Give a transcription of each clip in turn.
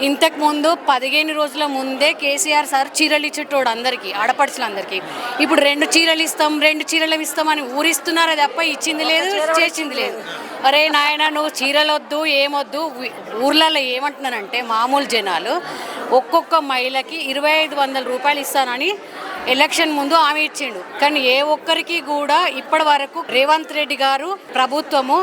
ఇంతకు ముందు 15 రోజుల ముందే కేసీఆర్ సార్ చీరలు ఇచ్చేటోడు అందరికీ, ఆడపడుచులందరికీ. ఇప్పుడు 2 చీరలు ఇస్తాం, 2 చీరలు ఇస్తామని ఊరిస్తున్నారే తప్ప ఇచ్చింది లేదు, చేసింది లేదు. అరే నాయన, నువ్వు చీరలు వద్దు, ఏమొద్దు. ఊర్లలో ఏమంటున్నారంటే మామూలు జనాలు ఒక్కొక్క మహిళకి 2500 రూపాయలు ఇస్తానని ఎలక్షన్ ముందు హామీ ఇచ్చిండు. కానీ ఏ ఒక్కరికి కూడా ఇప్పటి వరకు రేవంత్ రెడ్డి గారు ప్రభుత్వము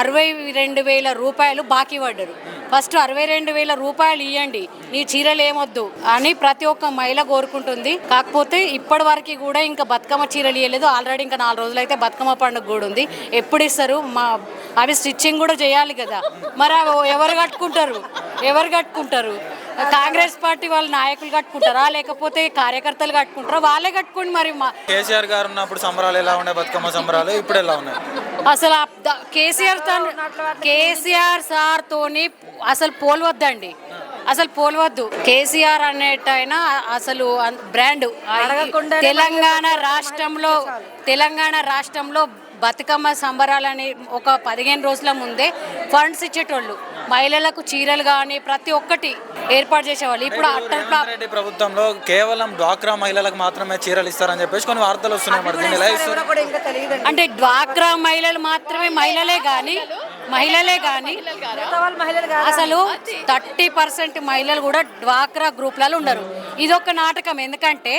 62,000 రూపాయలు బాకీ పడ్డారు. ఫస్ట్ 62,000 రూపాయలు ఇవ్వండి, నీ చీరలు ఏమొద్దు అని ప్రతి ఒక్క మహిళ కోరుకుంటుంది. కాకపోతే ఇప్పటి వరకు కూడా ఇంకా బతుకమ్మ చీరలు ఇవ్వలేదు. ఆల్రెడీ ఇంకా 4 రోజులు అయితే బతుకమ్మ పండుగ కూడా ఉంది. ఎప్పుడు ఇస్తారు? అవి స్టిచ్చింగ్ కూడా చేయాలి కదా. మరి ఎవరు కట్టుకుంటారు? కాంగ్రెస్ పార్టీ వాళ్ళ నాయకులు కట్టుకుంటారా, లేకపోతే కార్యకర్తలు కట్టుకుంటారా? వాళ్ళే కట్టుకోండి. మరి కేసీఆర్ గారు ఉన్నప్పుడు సంబరాలు ఎలా ఉన్నాయి, బతుకమ్మ సంబరాలు ఇప్పుడు ఎలా ఉన్నాయి? అసలు కేసీఆర్ సార్ తోని అసలు పోల్వద్దండి, అసలు పోల్వద్దు. కేసీఆర్ అనేటైనా అసలు బ్రాండ్. తెలంగాణ రాష్ట్రంలో బతుకమ్మ సంబరాలని ఒక 15 రోజుల ముందే ఫండ్స్ ఇచ్చేటోళ్ళు. మహిళలకు చీరలు కానీ ప్రతి ఒక్కటి ఏర్పాటు చేసేవాళ్ళు. ఇప్పుడు రెడ్డి ప్రభుత్వంలో కేవలం డ్వాక్రా మహిళలకు మాత్రమే చీరలు ఇస్తారని చెప్పేసి కొన్ని వార్తలు వస్తున్నాయి. అంటే డ్వాక్రా మహిళలు మాత్రమే మహిళలే కానీ అసలు 30% మహిళలు కూడా డ్వాక్రా గ్రూప్లలో ఉన్నారు. ఇదొక నాటకం. ఎందుకంటే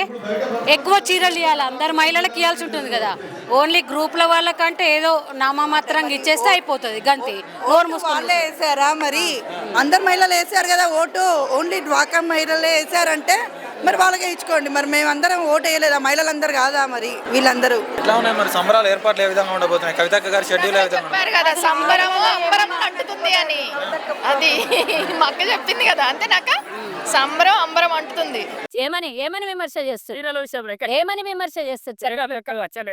ఎక్కువ చీరలు ఇవ్వాలి, అందరు మహిళలకు ఇవ్వాల్సి ఉంటుంది కదా. ఓన్లీ గ్రూప్ల వాళ్ళకంటే ఏదో నామమాత్రంగా ఇచ్చేస్తే అయిపోతుంది. గంతి నోరు మూసుకుంటే వేసారా? మరి అందరు మహిళలు వేసారు కదా ఓటు, ఓన్లీ డ్వాక్రా మహిళలే వేసారంటే మరి వాళ్ళకే ఇచ్చుకోండి. మరి మేమందరం ఓటు వేయలేదా? మహిళలందరూ కాదా? మరి వీళ్ళందరూ ఎట్లా ఉన్నాయి మరి సంబరాలు ఏర్పాట్లు ఏ విధంగా ఉండబోతున్నాయి? కవితక్క గారి షెడ్యూల్ ఏ విధంగా అంటుతుంది అని అది మా అక్క చెప్పింది కదా, అంతే నాక సంబరం అంబరం అంటుతుంది. ఏమని విమర్శ చేస్తారు?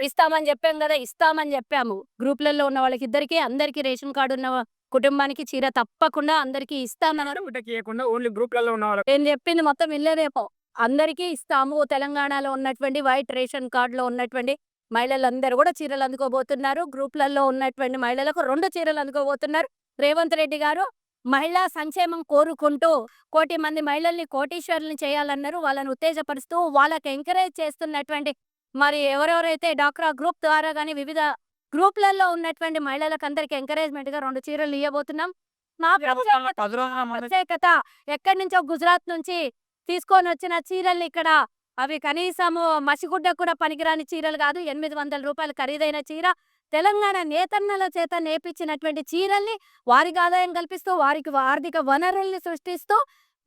ఇస్తామని చెప్పాం కదా, ఇస్తామని చెప్పాము. గ్రూప్లలో ఉన్న వాళ్ళకి ఇద్దరికి అందరికి రేషన్ కార్డు ఉన్న కుటుంబానికి చీర తప్పకుండా అందరికి ఇస్తామన్నారు. నేను చెప్పింది మొత్తం ఇల్లేదేపో అందరికీ ఇస్తాము. తెలంగాణలో ఉన్నటువంటి వైట్ రేషన్ కార్డులో ఉన్నటువంటి మహిళలందరూ కూడా చీరలు అందుకోబోతున్నారు. గ్రూప్లలో ఉన్నటువంటి మహిళలకు 2 చీరలు అందుకోబోతున్నారు. రేవంత్ రెడ్డి గారు మహిళా సంక్షేమం కోరుకుంటూ 1 కోటి మంది మహిళల్ని కోటీశ్వరుల్ని చేయాలన్నారు. వాళ్ళని ఉత్తేజపరుస్తూ వాళ్ళకి ఎంకరేజ్ చేస్తున్నటువంటి మరి ఎవరెవరైతే డాక్రా గ్రూప్ ద్వారా కానీ వివిధ గ్రూప్లలో ఉన్నటువంటి మహిళలకు అందరికి ఎంకరేజ్మెంట్ గా 2 చీరలు ఇవ్వబోతున్నాం. మా ప్రత్యేకత ఎక్కడి నుంచో గుజరాత్ నుంచి తీసుకొని వచ్చిన చీరలు ఇక్కడ అవి కనీసము మసిగుడ్డ కూడా పనికిరాని చీరలు కాదు. 800 రూపాయలు ఖరీదైన చీర. తెలంగాణ నేతన్నల చేత నేర్పించినటువంటి చీరల్ని వారికి ఆదాయం కల్పిస్తూ వారికి ఆర్థిక వనరుల్ని సృష్టిస్తూ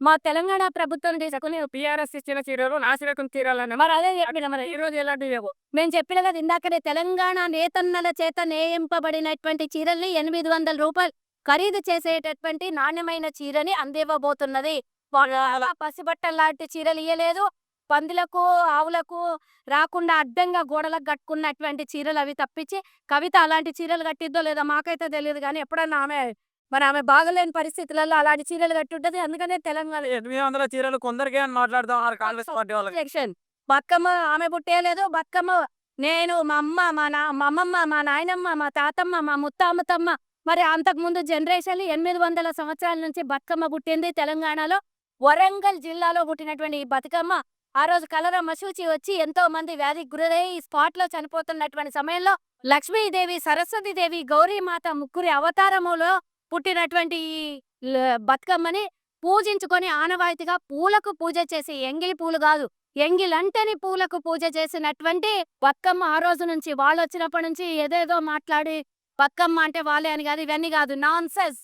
మా తెలంగాణ ప్రభుత్వం తీసుకుని PRS ఇచ్చిన చీరలు నాసిరకం చీరలు మరి అదే చెప్పిన మరి ఈ రోజు ఎలాంటివి లేవు. మేము చెప్పిన కదా ఇందాకనే, తెలంగాణ నేతన్నల చేత నేయింపబడినటువంటి చీరల్ని 800 రూపాయలు ఖరీదు చేసేటటువంటి నాణ్యమైన చీరని అందివ్వబోతున్నది. పసిబట్టల లాంటి చీరలు ఇయ్యలేదు. పందులకు ఆవులకు రాకుండా అడ్డంగా గోడలకు కట్టుకున్నటువంటి చీరలు అవి తప్పించి కవిత అలాంటి చీరలు కట్టిద్దో లేదో మాకైతే తెలియదు. కానీ ఎప్పుడన్నా ఆమె బాగలేని పరిస్థితులలో అలాంటి చీరలు కట్టుంటది. అందుకనే తెలంగాణ 800 చీరలు కొందరికే అని మాట్లాడదాం కాంగ్రెస్ పార్టీ వాళ్ళు. బతుకమ్మ ఆమె పుట్టేయలేదు. బతుకమ్మ నేను, మా అమ్మ, మా అమ్మమ్మ, మా నాయనమ్మ, మా తాతమ్మ, మా ముత్తామతమ్మ, మరి అంతకుముందు జనరేషన్ 800 సంవత్సరాల నుంచి బతుకమ్మ పుట్టింది తెలంగాణలో. వరంగల్ జిల్లాలో పుట్టినటువంటి ఈ బతుకమ్మ ఆ రోజు కలరా మసూచి వచ్చి ఎంతో మంది వ్యాధికి గురయ్యి ఈ స్పాట్ లో చనిపోతున్నటువంటి సమయంలో లక్ష్మీదేవి, సరస్వతీదేవి, గౌరీమాత ముగ్గురి అవతారములో పుట్టినటువంటి ఈ బతుకమ్మని పూజించుకొని ఆనవాయితీగా పూలకు పూజ చేసి, ఎంగిలి పూలు కాదు, ఎంగిలంటేని పూలకు పూజ చేసినటువంటి బతుకమ్మ ఆ రోజు నుంచి వాళ్ళు వచ్చినప్పటి నుంచి ఏదేదో మాట్లాడి బతుకమ్మ అంటే వాళ్ళే అని కాదు, ఇవన్నీ కాదు, నాన్ సెన్స్.